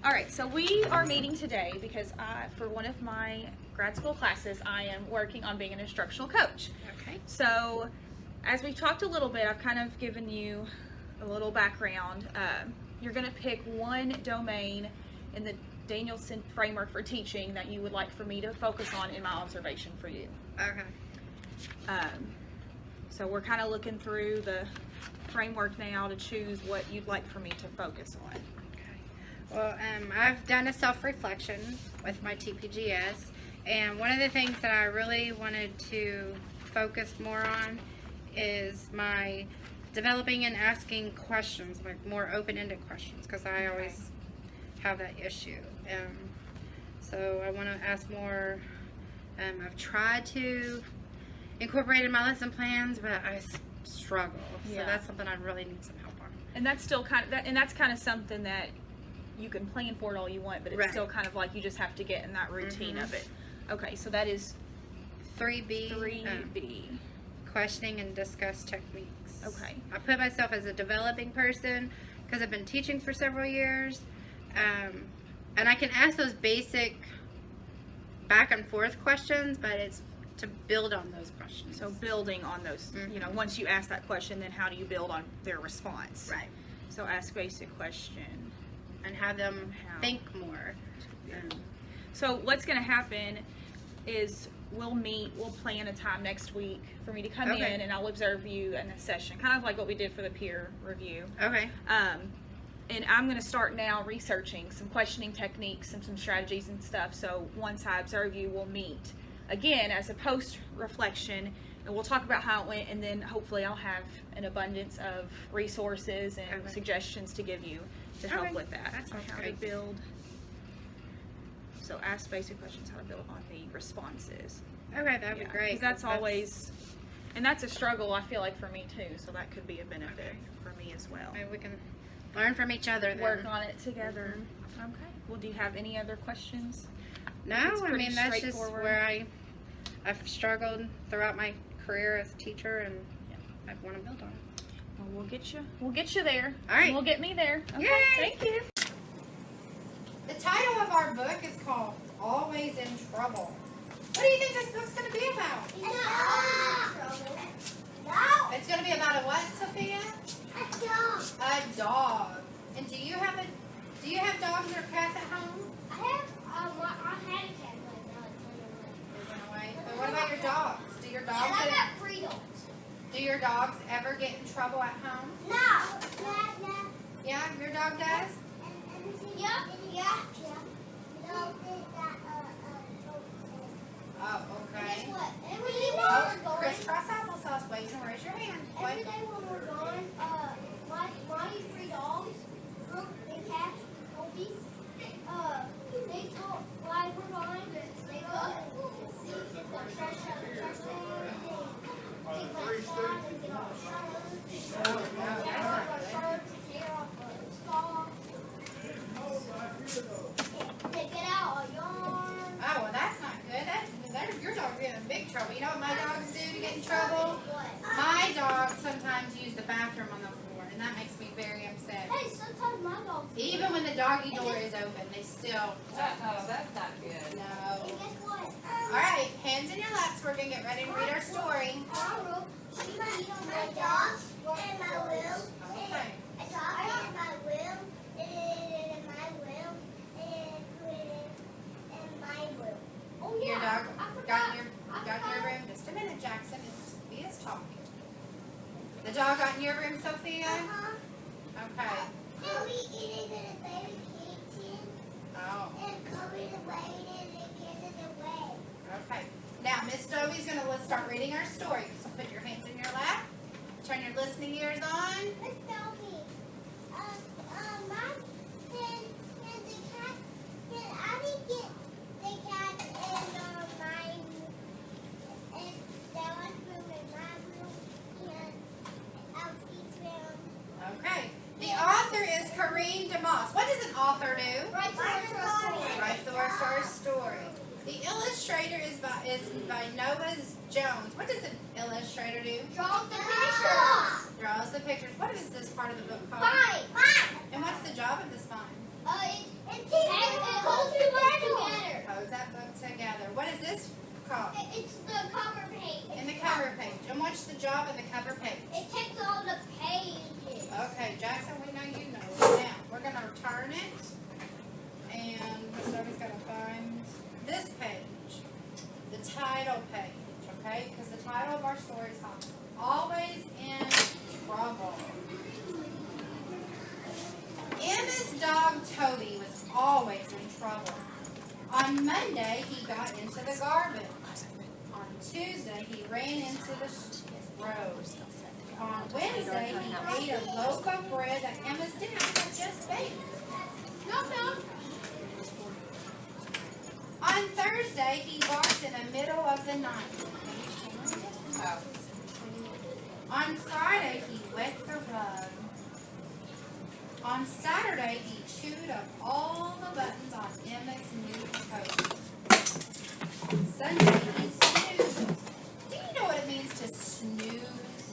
All right, so we are meeting today because for one of my grad school classes, I am working on being an instructional coach. Okay. So, as we've talked a little bit, I've kind of given you a little background. You're going to pick one domain in the Danielson framework for teaching that you would like for me to focus on in my observation for you. Okay. So we're kind of looking through the framework now to choose what you'd like for me to focus on. Well, I've done a self-reflection with my TPGS, and one of the things that I really wanted to focus more on is my developing and asking questions, like more open-ended questions, because I always have that issue. So I want to ask more. I've tried to incorporate in my lesson plans, but I struggle. So that's something I really need some help on. And that's still that's kind of something that you can plan for it all you want, but it's still kind of like you just have to get in that routine of it. Okay, so that is 3B. 3B. Questioning and discuss techniques. Okay. I put myself as a developing person because I've been teaching for several years. And I can ask those basic back and forth questions, but it's to build on those questions. So building on those, you know, once you ask that question, then how do you build on their response? Right. So ask basic question. And have them think more. So what's going to happen is we'll plan a time next week for me to come in and I'll observe you in a session, kind of like what we did for the peer review. Okay. And I'm going to start now researching some questioning techniques and some strategies and stuff. So once I observe you, we'll meet again as a post-reflection, and we'll talk about how it went, and then hopefully I'll have an abundance of resources and suggestions to give you to help with that. That sounds how great. to build. So ask basic questions, how to build on the responses. Okay, that'd be great. Because that's always, and that's a struggle I feel like for me too, so that could be a benefit for me as well. Maybe we can learn from each other then. Work on it together. Okay. Well, do you have any other questions? No, I mean that's just where I've struggled throughout my career as a teacher, and I want to build on it. Well, we'll get you there. All right. We'll get me there. Okay. Yay. Thank you. The title of our book is called Always in Trouble. What do you think this book's going to be about? No. It's going to be about a what, Sophia? A dog. A dog. And do you have dogs or cats at home? I had a cat, They went away. But what about your dogs? Do your dogs? I got 3 dogs. Do your dogs ever get in trouble at home? No. Yeah, your dog does? Yeah. No, Oh, okay. guess what? Every day when we're going, Crisscross applesauce. Wait, and raise your hand. every day when we're going, my 3 dogs, Brooke and Cat, Opie, they go while we're going, they go and see if the trash can take my spot and get all the shirts. Tear off the stalk. They get out a yarn. Oh, well, that's not good. Your dog's getting in big trouble. You know what my dogs do to get in trouble? My dogs sometimes use the bathroom on the floor, and that makes me very upset. Hey, sometimes my dogs. Even when the doggy door is open, they still. Oh, that's not good. No. And guess what? All right, hands in your laps. We're gonna get ready to read our story. She might eat on my dog and my will. Okay. A dog and my will. And my will. And put it in my will. Oh yeah. Your dog I got in your room. Just a minute, Jackson. Sophia's talking. The dog got in your room, Sophia? Okay. And we eat it in a baby kitchen. Oh. And cover it away and then get it away. Okay. Now, Miss Dovey's going to start reading our story. So put your hands in your lap. Turn your listening ears on. Let's tell me. Can the cat, can Abby get the cat in my, in Stella's room and my room and Elsie's room? Okay. The author is Karine DeMoss. What does an author do? Write the story. Writes the words to our story. The illustrator is by Noah Jones. What does an illustrator do? Draw the pictures. Draws the pictures. What is this part of the book called? Fine. And what's the job of this fine? It It holds the book together. Hold that book together. What is this called? It's the cover page. In the cover page. And what's the job of the cover page? It takes all the pages. Okay, Jackson, we know you know it. Now, we're going to return it. And somebody's got to find this page. The title page, okay? Because the title of our story is called Always in Trouble. Emma's dog Toby was always in trouble. On Monday, he got into the garbage. On Tuesday, he ran into the road. On Wednesday, he ate a loaf of bread that Emma's dad had just baked. No. On Thursday, he barked in the middle of the night. On Friday, he wet the rug. On Saturday, he chewed up all the buttons on Emma's new coat. Sunday, he snoozed. Do you know what it means to snooze?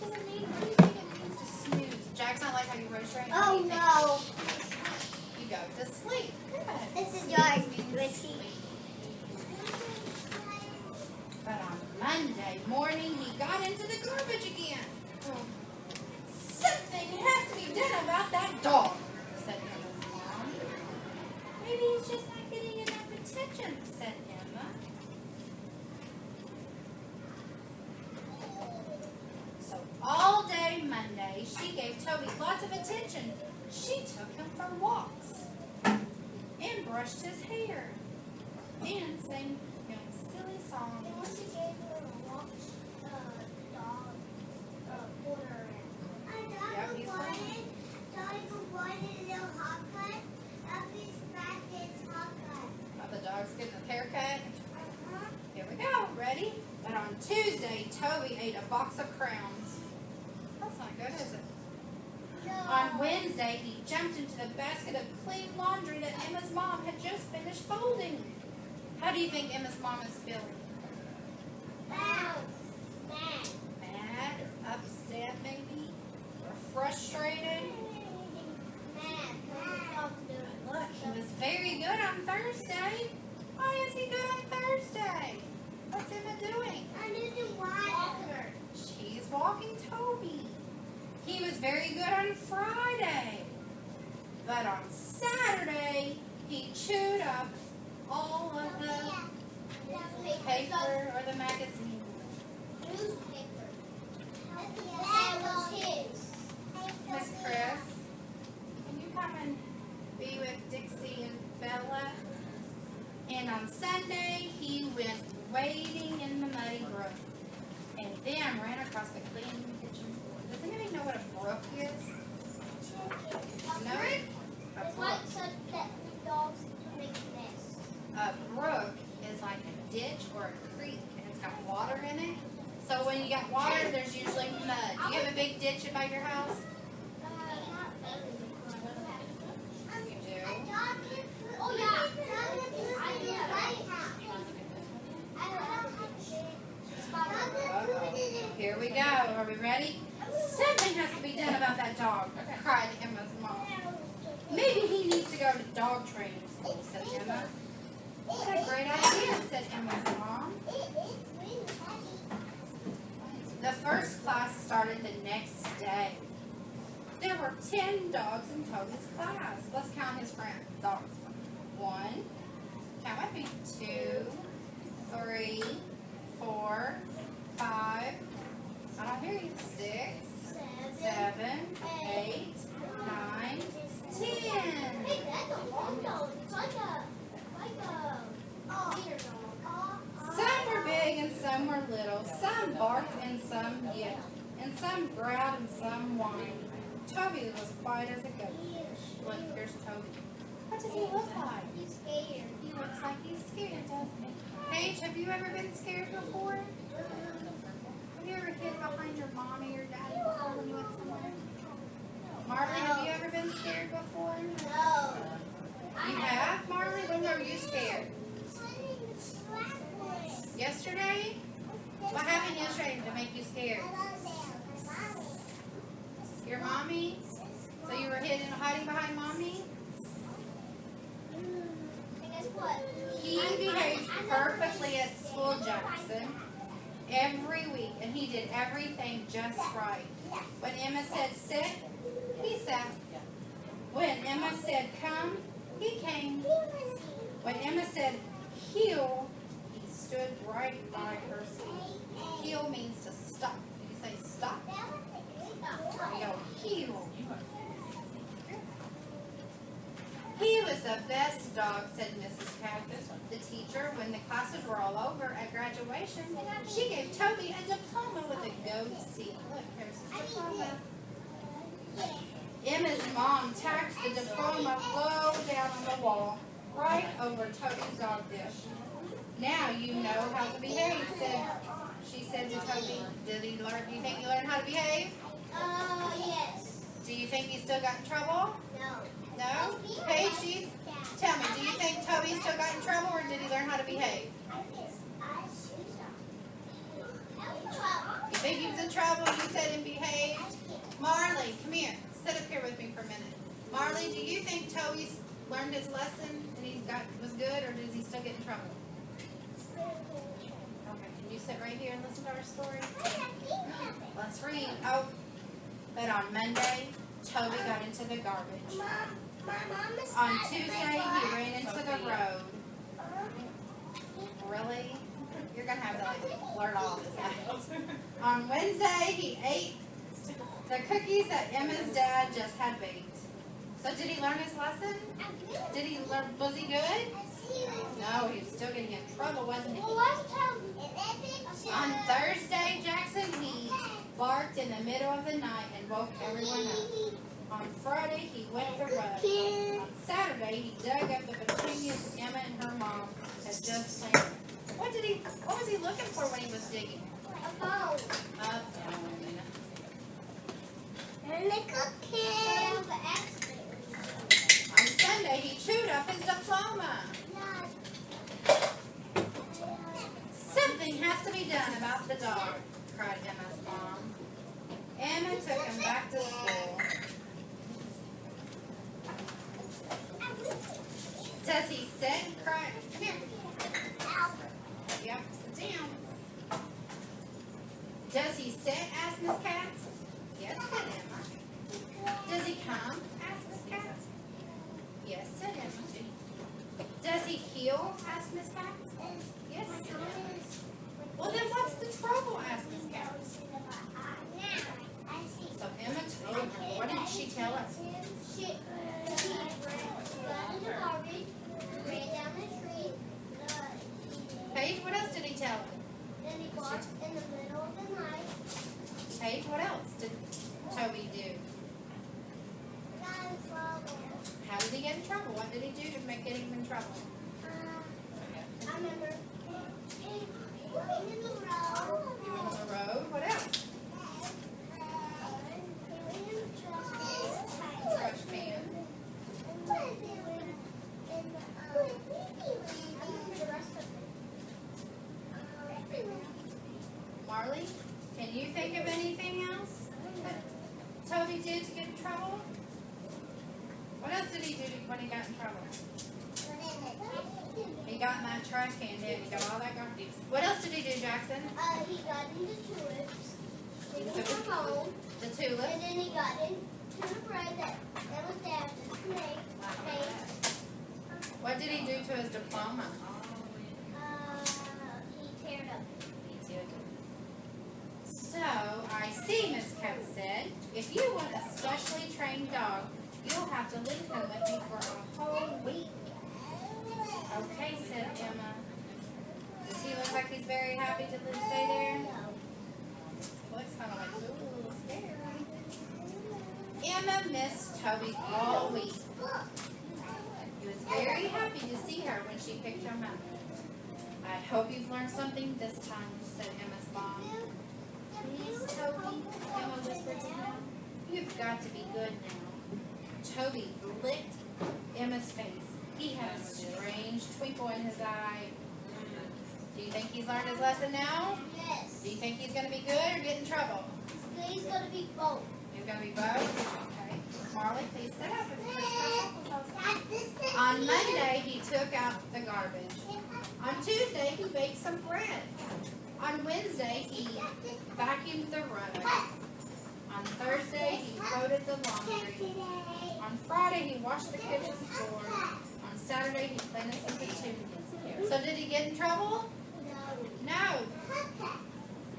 What do you think it means to snooze? Jackson, I like how you raised your hand. What do you think? Oh You go to sleep. Good. no. It's a dark whisky. But on Monday morning, he got into the garbage again. Something has to be done about that dog, said Emma's mom. Maybe he's just not getting enough attention, said Emma. So all day Monday, she gave Toby lots of attention. She took him for walks and brushed his hair and sang him silly songs. The dog's getting a haircut. Here we go. Ready? But on Tuesday, Toby ate a box of crowns. That's not good, is it? On Wednesday, he jumped into the basket of clean laundry that Emma's mom had just finished folding. How do you think Emma's mom is feeling? Mad? Or upset, maybe? Or frustrated? Look, he was very good on Thursday. Why is he good on Thursday? What's Emma doing? She's walking Toby. He was very good on Friday. But on Saturday, he chewed up all of the paper or the magazine. Miss Chris, can you come and be with Dixie and Bella? And on Sunday, he went wading in the muddy brook and then ran across the clean kitchen floor. Does anybody know what a brook is? No? A brook. A brook is like a ditch or a creek, and it's got water in it. So when you got water, there's usually mud. Do you have a big ditch about your house? You do? Oh yeah. Here we go. Are we ready? Something has to be done about that dog, cried Emma's mom. Maybe he needs to go to dog training school, said Emma. What a great idea, said Emma's mom. The first class started the next day. There were 10 dogs in Toby's class. Let's count his friends. Dogs. 1, count with me, 2, 3, 4, 5, I don't hear you, 6, 7, 8, 9, 10. Hey, that's a long dog. It's like a theater dog. Some were big and some were little. Some barked and some yelped. And some growled and some whined. Toby was quiet as a goat. Look, here's Toby. What does he look like? He's scared. He looks like he's scared, doesn't he? Paige, have you ever been scared before? Have you ever hid behind your mommy or daddy before when you went somewhere? Marley, have you ever been scared before? No. You have, Marley? When were you scared? Yesterday? What happened yesterday to make you scared? Your mommy? So you were hiding behind mommy? what? He behaved perfectly at school, Jackson. Every week, and he did everything just right. When Emma said sit, he sat. When Emma said come, he came. When Emma said heel, he stood right by her seat. Heel means to stop. Did you say stop? There you go. Heel. He was the best dog, said Mrs. Katz, the teacher. When the classes were all over at graduation, she gave Toby a diploma with a gold seal. Look, here's his diploma. Emma's mom tacked the diploma low down on the wall, right over Toby's dog dish. Now you know how to behave, she said to Toby. Do you think he learned how to behave? Yes. Do you think he still got in trouble? No. No? Paige, tell me, do you think Toby still got in trouble, or did he learn how to behave? You think he was in trouble? You said he behaved? Marley, come here. Sit up here with me for a minute. Marley, do you think Toby's learned his lesson and was good, or does he still get in trouble? Okay, can you sit right here and listen to our story? Let's read. Oh, but on Monday, Toby got into the garbage. On Tuesday, he ran into the road. Really? You're going to have to blurt all this out. On Wednesday, he ate the cookies that Emma's dad just had baked. So did he learn his lesson? Did he learn? Was he good? No, he was still getting in trouble, wasn't he? On Thursday, Jackson, he barked in the middle of the night and woke everyone up. On Friday, he went to run. On Saturday, he dug up the petunias Emma and her mom had just planted. What was he looking for when he was digging? A phone. And the cookie. On Sunday, he chewed up his diploma. Something has to be done about the dog, cried Emma's mom. Emma took him back to school. Does he sit and cry? Come here. Yep, sit down. Does he sit? Asked Miss Katz. Yes, said Emma. Does he come? Asked Miss Katz. Yes, said Emma. Does he heel? Asked Miss Katz. Yes, said Emma. Well, then what's the trouble? Asked Miss Katz. So Emma told her. What did she tell us? She got in the garbage, ran down the tree. Paige, what else did he tell her? Then he barked in the middle of the night. Paige, what else did Toby do? Got in trouble. How did he get in trouble? What did he do to get him in trouble? I remember walking in the road. You went on the road. What else? Trash can. Marley, can you think of anything else that Toby did to get in trouble? What else did he do when he got in trouble? He got in that trash can, didn't he? Got all that garbage. What else did he do, Jackson? He got into tulips. Then he went home. The tulip. And then he got into the bread that was Dad's made. What did he do to his diploma? He teared up. So, I see, Miss Katz said. If you want a specially trained dog, you'll have to leave him with me for a whole week. Okay, said Emma. Does he look like he's very happy to stay there? Looks kind of like, ooh, a little scared. Emma missed Toby all week. He was very happy to see her when she picked him up. I hope you've learned something this time, said Emma's mom. Please, Toby, Emma whispered to him. You've got to be good now. Toby licked Emma's face. He had a strange twinkle in his eye. Do you think he's learned his lesson now? Yes. Do you think he's going to be good or get in trouble? He's going to be both. He's going to be both? Okay. Marley, please sit up. On Monday, he took out the garbage. On Tuesday, he baked some bread. On Wednesday, he vacuumed the room. On Thursday, he loaded the laundry. On Friday, he washed the kitchen floor. On Saturday, he planted some petunias. So did he get in trouble? No.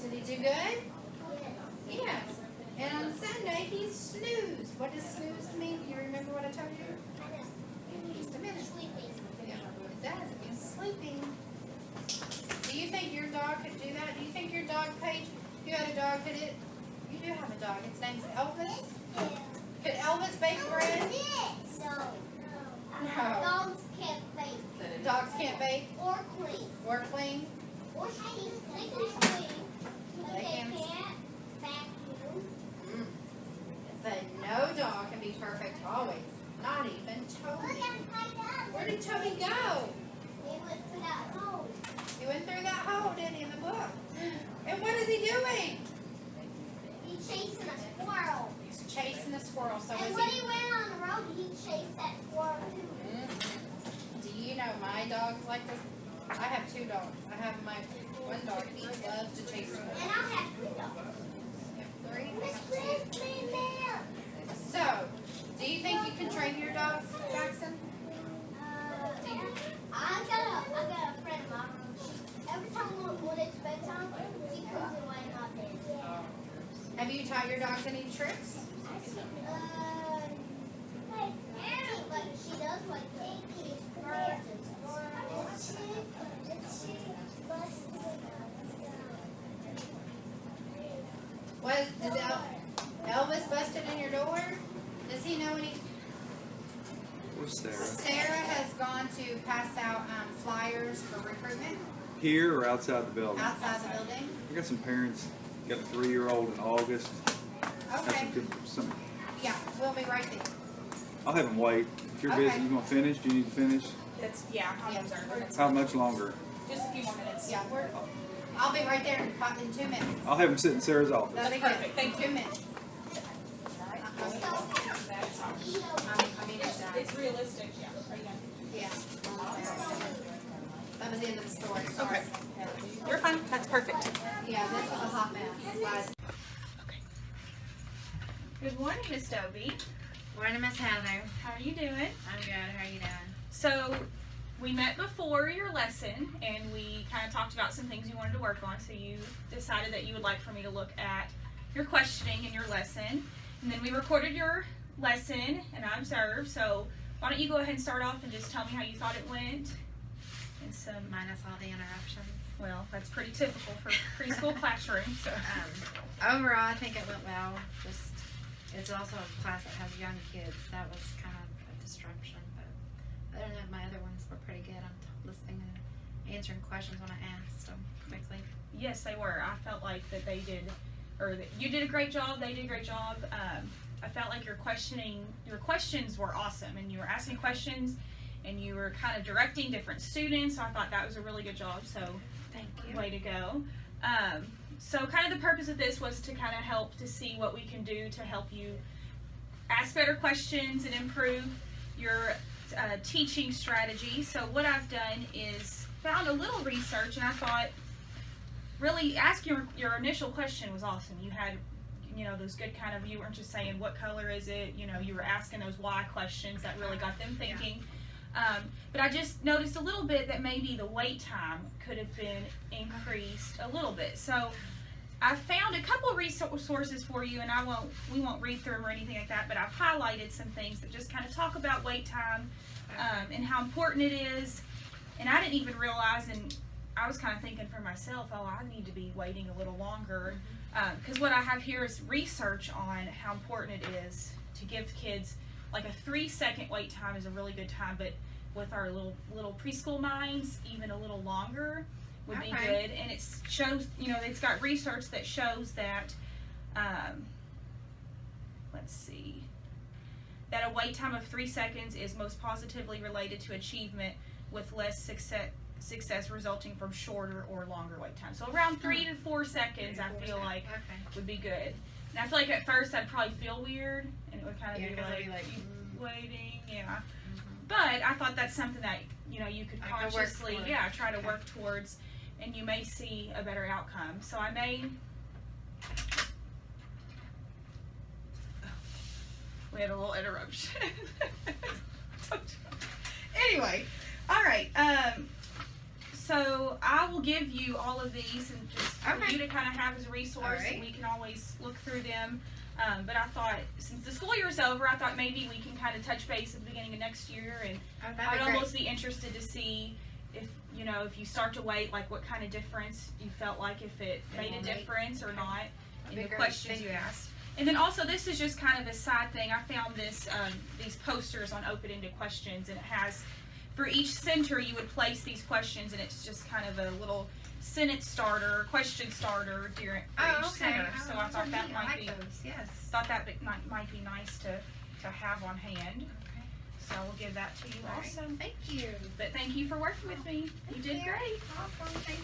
Did he do good? Yes. And on Sunday, he snoozed. What does snooze mean? Do you remember what I told you? Just a minute. Yeah, it does. It means sleeping. Do you think your dog could do that? Do you think your dog, Paige, if you had a dog, could it? You do have a dog. Its name's Elvis. Could Elvis bake bread? No. No. Dogs can't bake. Dogs can't bake Or clean. or clean. Or clean. They can clean. But They they can- can't vacuum. But no dog can be perfect always. Not even Toby. Where did Toby go? They went for that hole. He went through that hole, didn't he, in the book? And what is he doing? He's chasing a squirrel. He's chasing a squirrel. So And is when he? he went on the road, he chased that squirrel too. Do you know my dog's like this? I have two dogs. I have my one dog. He loves to chase squirrels. And I have 3 dogs. I have three. I Miss have two. Crispy Bear. So, do you think you can train your dogs, Jackson? I got a friend of mine. Every time when it's bedtime, she comes and lays on my bed. Have you taught your dogs any tricks? But she does like she's What does Elvis busted in your door? Does he know any? Where's Sarah? Sarah has gone to pass out flyers for recruitment Here or outside the building? outside the building. I got some parents. Got a 3-year-old in August. Got Okay. some good, some. Yeah, we'll be right there. I'll have them wait. If you're busy, Okay. you want to finish? Do you need to finish? That's, yeah, I'm Yeah. observing. How much longer? Just a few more minutes. Yeah, I'll be right there in 2 minutes. I'll have them sit in Sarah's office. That'll be That's good. perfect. Thank you. 2 minutes. I mean, It's realistic, yeah. Are you done? yeah. That was the end of the story. Sorry. You're fine. That's perfect. Yeah, this is a hot mess. Good morning, Miss Dobie. Morning, Miss Heather. How are you doing? I'm good. How are you doing? So, we met before your lesson, and we kind of talked about some things you wanted to work on. So you decided that you would like for me to look at your questioning in your lesson, and then we recorded your lesson, and I observed. So why don't you go ahead and start off and just tell me how you thought it went, and some. Minus all the interruptions. Well, that's pretty typical for preschool classrooms. So. Overall, I think it went well. Just, it's also a class that has young kids. That was kind of a disruption, but other than that, my other ones were pretty good. I'm listening and answering questions when I asked them quickly. Yes, they were. I felt like that they did, or that you did a great job. They did a great job. I felt like your questions were awesome, and you were asking questions, and you were kind of directing different students. So I thought that was a really good job. So Thank you. way to go. So kind of the purpose of this was to kind of help to see what we can do to help you ask better questions and improve your teaching strategy. So what I've done is found a little research, and I thought really asking your initial question was awesome. You had, those good kind of, you weren't just saying what color is it, you were asking those why questions that really got them thinking. But I just noticed a little bit that maybe the wait time could have been increased a little bit. So I found a couple of resources for you, and we won't read through them or anything like that, but I've highlighted some things that just kind of talk about wait time and how important it is. And I didn't even realize, and I was kind of thinking for myself, I need to be waiting a little longer. Because what I have here is research on how important it is to give kids, like a 3-second wait time is a really good time, but with our little preschool minds, even a little longer would be good. And it shows, it's got research that shows that, let's see, that a wait time of 3 seconds is most positively related to achievement, with less success resulting from shorter or longer wait time. So around 3 to 4 seconds, I feel like would be good. And I feel like at first I'd probably feel weird, and it would kind of be like waiting, yeah. But I thought that's something that, you know, you could I could work consciously, toward. yeah, try to Okay. work towards, and you may see a better outcome. So I made, we had a little interruption. Anyway, all right. So I will give you all of these and just for Okay. you to kind of have as a resource, All right. and we can always look through them. But I thought since the school year is over, I thought maybe we can kind of touch base at the beginning of next year, and Oh, I that'd would be great. almost be interested to see if, you know, if you start to wait, like what kind of difference you felt like, if it made a will make. difference or not in be the great. questions Thank you you. asked. And then also, this is just kind of a side thing. I found this these posters on open-ended questions, and it has, for each center, you would place these questions, and it's just kind of a little sentence starter, question starter during for Oh, each okay. center. Oh, So I those thought are that neat. I might like be those. Yes. might be nice to have on hand. Okay. So I will give that to you All right. also. Thank you. But thank you for working with me. You did great. Awesome. Thank